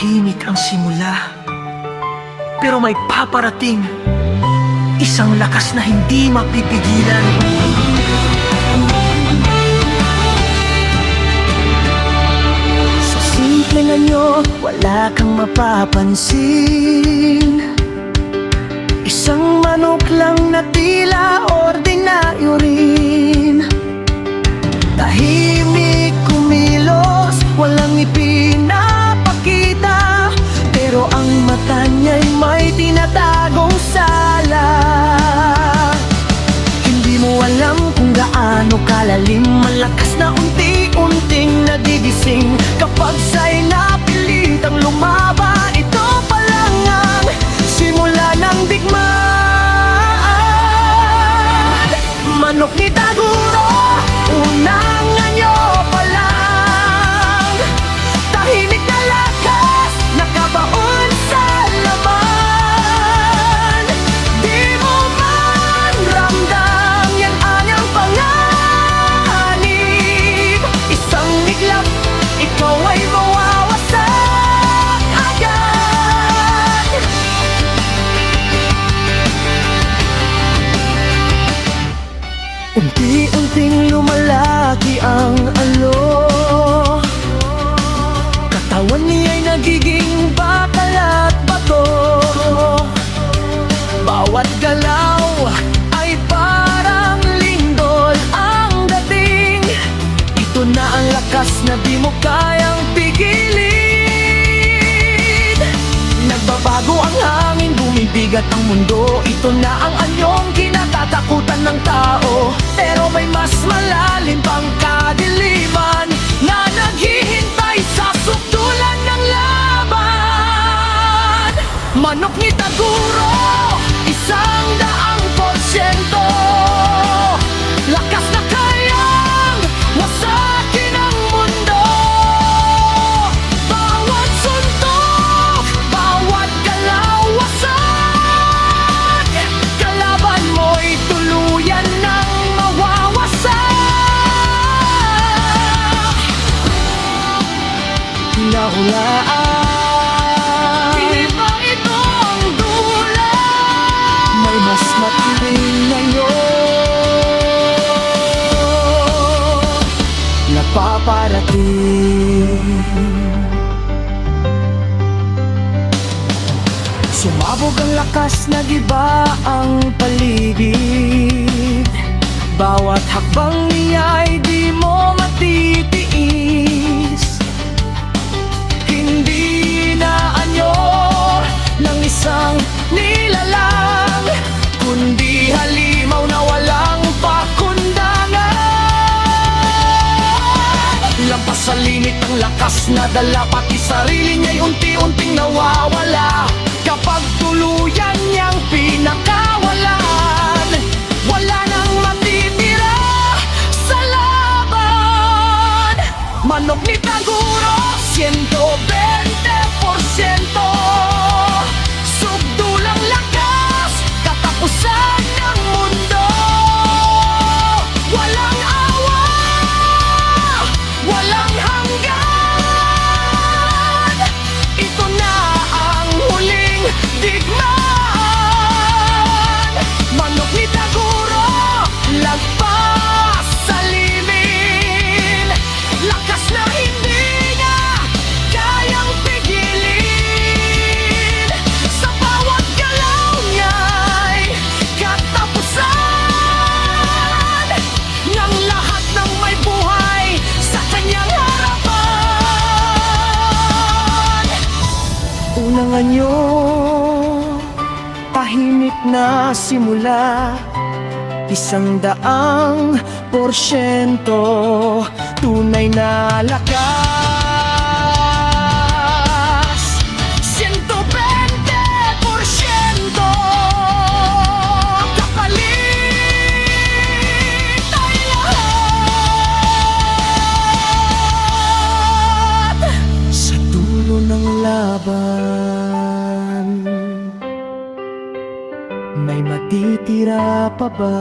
Tahimik ang simula, pero may paparating isang lakas na hindi mapipigilan. Sa simpleng anyo, wala kang mapapansin. Isang manok lang na tila ordinaryo rin. Tahimik kumilos, walang ipinapakita, pero ang mata niya'y may tinatagong sala. Hindi mo alam kung gaano kalalim, malakas na unti-unting nagigising. Kapag sa'y napilitang lumaban, ito pa lang ang simula ng digmaan. Manok ni Taguro, unang anyo pa lang. Tahimik na lakas, nakabaon sa laman. Di mo man ramdam yan anyang panganib. Isang iglap, ikaw ay mawawasak agad. Unti-unting lumalaki ang alok. Katawan niya'y nagiging bakal at bato. Bawat galaw ay parang lindol ang dating. Ito na ang lakas na di mo kayang pigilin. Nagbabago ang hangin, bumibigat ang mundo. Ito na ang anyong kinatatakutan ng tao. Pero may mas malalim pang kadiliman na naghihintay sa sukdulan ng laban. Manok ni Taguro, 100%. Lakas na kayang wasakin ang mundo. Bawat suntok, bawat galaw wasak. Kalaban mo'y tuluyan ng mawawasak. Hinahulaan, hindi pa ito ang dula. May mas matinding ngayon na paparating. Sumabog ang lakas, nagiba ang paligid. Bawat hakbang niya'y di mo matitiis. Hindi na anyo ng isang nilalang, kundi halimaw na walang pakundangan. Lampas sa limit ang lakas na dala, pati sarili niya'y unti-unting nawawala. Kapag tuluyan niyang pinakawalan, wala nang matitira sa laban. Manok ni Taguro, 120%. Sugdulang lakas, katapusan ng mundo. Walang awa, walang hanggan. Ito na ang huling digmaan. Manok ni Taguro, lagpas sa limin. Lakas na hindi na kayang pigilin. Sa bawat galaw niya'y katapusan ng lahat ng may buhay sa kanyang harapan. Unang anyo, tahimik na simula. 100% tunay na lakas. 120% kapalit ay lahat. Sa dulo ng laban, may matitira pa ba?